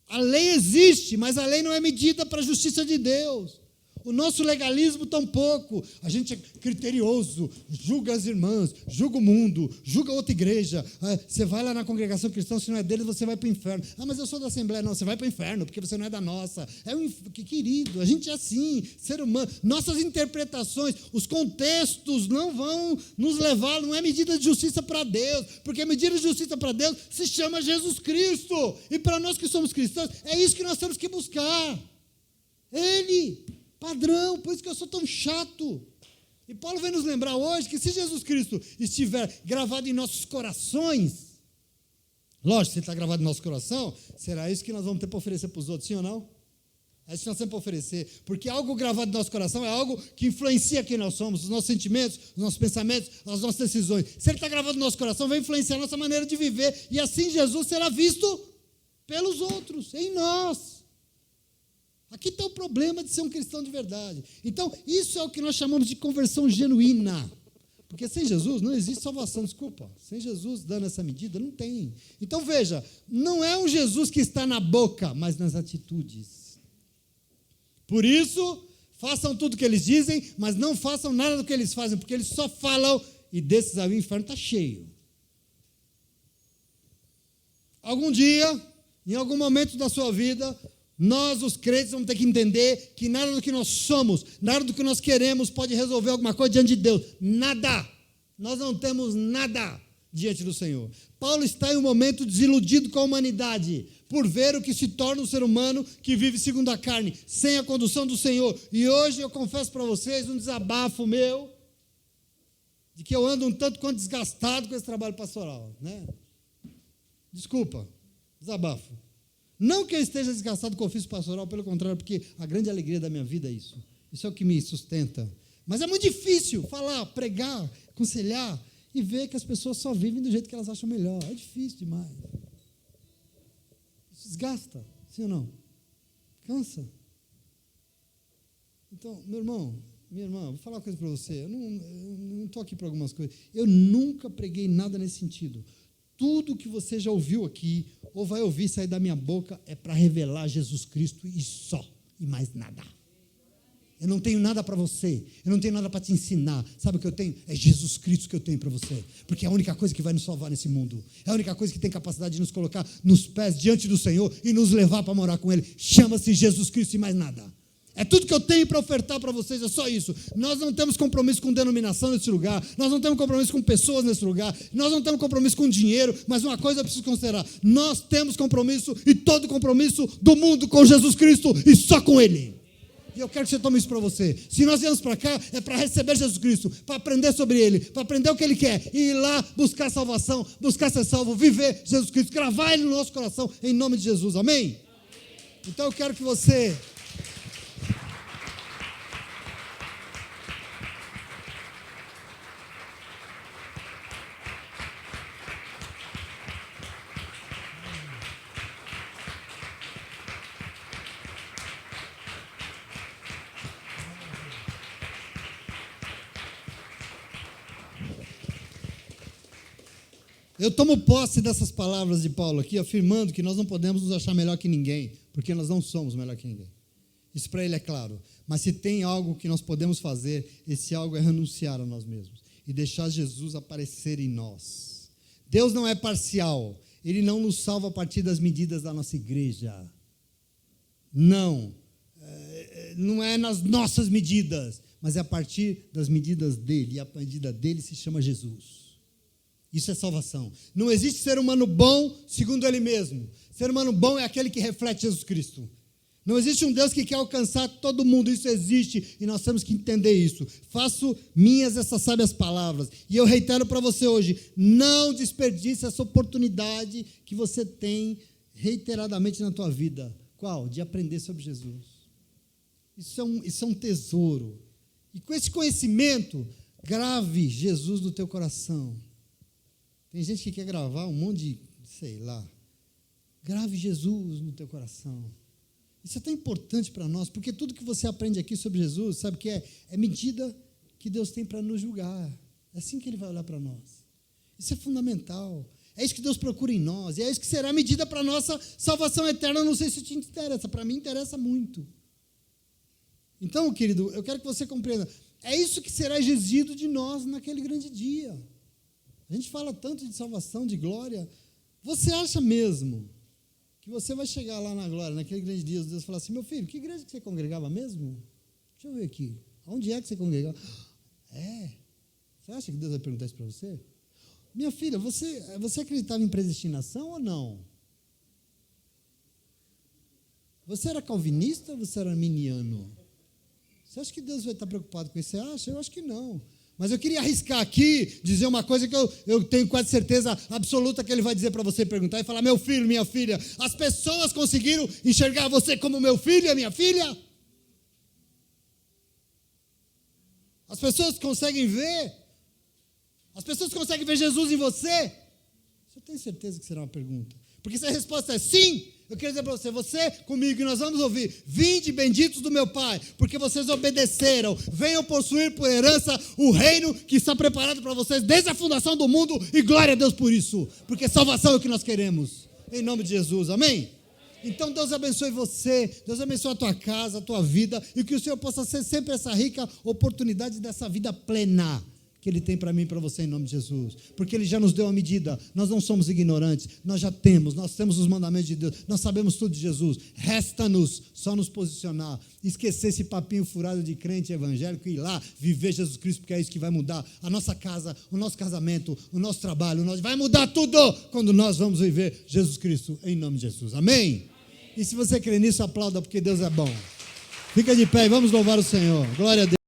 A lei existe, mas a lei não é medida para a justiça de Deus. O nosso legalismo tampouco. A gente é criterioso, julga as irmãs, julga o mundo, julga outra igreja. Você vai lá na congregação cristã, se não é deles, você vai para o inferno. Mas eu sou da Assembleia. Não, você vai para o inferno, porque você não é da nossa. Querido, a gente é assim, ser humano. Nossas interpretações, os contextos não vão nos levar, não é medida de justiça para Deus, porque a medida de justiça para Deus se chama Jesus Cristo. E para nós que somos cristãos, é isso que nós temos que buscar. Ele, padrão, por isso que eu sou tão chato. E Paulo vem nos lembrar hoje que se Jesus Cristo estiver gravado em nossos corações, lógico, se ele está gravado em nosso coração, será isso que nós vamos ter para oferecer para os outros, sim ou não? É isso que nós temos para oferecer, porque algo gravado no nosso coração é algo que influencia quem nós somos, os nossos sentimentos, os nossos pensamentos, as nossas decisões. Se ele está gravado no nosso coração, vai influenciar a nossa maneira de viver, e assim Jesus será visto pelos outros, em nós. Aqui está o problema de ser um cristão de verdade. Então, isso é o que nós chamamos de conversão genuína. Porque sem Jesus não existe salvação, desculpa. Sem Jesus dando essa medida, não tem. Então, veja, não é um Jesus que está na boca, mas nas atitudes. Por isso, façam tudo o que eles dizem, mas não façam nada do que eles fazem, porque eles só falam, e desses aí o inferno está cheio. Algum dia, em algum momento da sua vida, nós, os crentes, vamos ter que entender que nada do que nós somos, nada do que nós queremos pode resolver alguma coisa diante de Deus. Nada. Nós não temos nada diante do Senhor. Paulo está em um momento desiludido com a humanidade, por ver o que se torna um ser humano que vive segundo a carne, sem a condução do Senhor. E hoje eu confesso para vocês um desabafo meu, de que eu ando um tanto quanto desgastado com esse trabalho pastoral, né? Desculpa, desabafo. Não que eu esteja desgastado com o ofício pastoral, pelo contrário, porque a grande alegria da minha vida é isso. Isso é o que me sustenta. Mas é muito difícil falar, pregar, aconselhar e ver que as pessoas só vivem do jeito que elas acham melhor. É difícil demais. Isso desgasta, sim ou não? Cansa. Então, meu irmão, minha irmã, vou falar uma coisa para você. Eu não estou aqui para algumas coisas. Eu nunca preguei nada nesse sentido. Tudo que você já ouviu aqui, ou vai ouvir sair da minha boca, é para revelar Jesus Cristo e só, e mais nada. Eu não tenho nada para você, eu não tenho nada para te ensinar. Sabe o que eu tenho? É Jesus Cristo que eu tenho para você, porque é a única coisa que vai nos salvar nesse mundo, é a única coisa que tem capacidade de nos colocar nos pés diante do Senhor e nos levar para morar com Ele. Chama-se Jesus Cristo e mais nada. É tudo que eu tenho para ofertar para vocês, é só isso. Nós não temos compromisso com denominação nesse lugar, nós não temos compromisso com pessoas nesse lugar, nós não temos compromisso com dinheiro, mas uma coisa eu preciso considerar: nós temos compromisso, e todo compromisso do mundo, com Jesus Cristo e só com Ele. E eu quero que você tome isso para você. Se nós viemos para cá, é para receber Jesus Cristo, para aprender sobre Ele, para aprender o que Ele quer, e ir lá buscar salvação, buscar ser salvo, viver Jesus Cristo, gravar Ele no nosso coração, em nome de Jesus, amém? Então eu quero que você... Eu tomo posse dessas palavras de Paulo aqui, afirmando que nós não podemos nos achar melhor que ninguém, porque nós não somos melhor que ninguém. Isso para ele é claro. Mas se tem algo que nós podemos fazer, esse algo é renunciar a nós mesmos e deixar Jesus aparecer em nós. Deus não é parcial. Ele não nos salva a partir das medidas da nossa igreja. Não. Não é nas nossas medidas, mas é a partir das medidas dele. E a medida dele se chama Jesus. Isso é salvação. Não existe ser humano bom segundo ele mesmo. Ser humano bom é aquele que reflete Jesus Cristo. Não existe um Deus que quer alcançar todo mundo. Isso existe e nós temos que entender isso. Faço minhas essas sábias palavras. E eu reitero para você hoje: não desperdice essa oportunidade que você tem reiteradamente na tua vida. Qual? De aprender sobre Jesus. Isso é um tesouro. E com esse conhecimento, grave Jesus no teu coração. Tem gente que quer gravar um monte de, sei lá. Grave Jesus no teu coração. Isso é tão importante para nós, porque tudo que você aprende aqui sobre Jesus, sabe o que é? É medida que Deus tem para nos julgar. É assim que Ele vai olhar para nós. Isso é fundamental. É isso que Deus procura em nós. E é isso que será a medida para a nossa salvação eterna. Eu não sei se te interessa. Para mim, interessa muito. Então, querido, eu quero que você compreenda. É isso que será exigido de nós naquele grande dia. A gente fala tanto de salvação, de glória. Você acha mesmo que você vai chegar lá na glória, naquele grande dia, Deus falar assim, meu filho, que igreja que você congregava mesmo? Deixa eu ver aqui. Onde é que você congregava? Você acha que Deus vai perguntar isso para você? Minha filha, você acreditava em predestinação ou não? Você era calvinista ou você era arminiano? Você acha que Deus vai estar preocupado com isso? Você acha? Eu acho que não. Mas eu queria arriscar aqui, dizer uma coisa que eu tenho quase certeza absoluta que ele vai dizer para você, perguntar e falar, meu filho, minha filha, as pessoas conseguiram enxergar você como meu filho e a minha filha? As pessoas conseguem ver? As pessoas conseguem ver Jesus em você? Você tem certeza que será uma pergunta? Porque se a resposta é sim, eu quero dizer para você comigo, e nós vamos ouvir, vinde benditos do meu Pai, porque vocês obedeceram, venham possuir por herança o reino que está preparado para vocês desde a fundação do mundo, e glória a Deus por isso, porque salvação é o que nós queremos, em nome de Jesus, amém? Então Deus abençoe você, Deus abençoe a tua casa, a tua vida, e que o Senhor possa ser sempre essa rica oportunidade dessa vida plena, que Ele tem para mim e para você em nome de Jesus, porque Ele já nos deu a medida, nós não somos ignorantes, nós temos os mandamentos de Deus, nós sabemos tudo de Jesus, resta-nos só nos posicionar, esquecer esse papinho furado de crente evangélico e ir lá viver Jesus Cristo, porque é isso que vai mudar a nossa casa, o nosso casamento, o nosso trabalho, vai mudar tudo quando nós vamos viver Jesus Cristo em nome de Jesus, amém? E se você crê nisso, aplauda porque Deus é bom. Fica de pé e vamos louvar o Senhor, glória a Deus.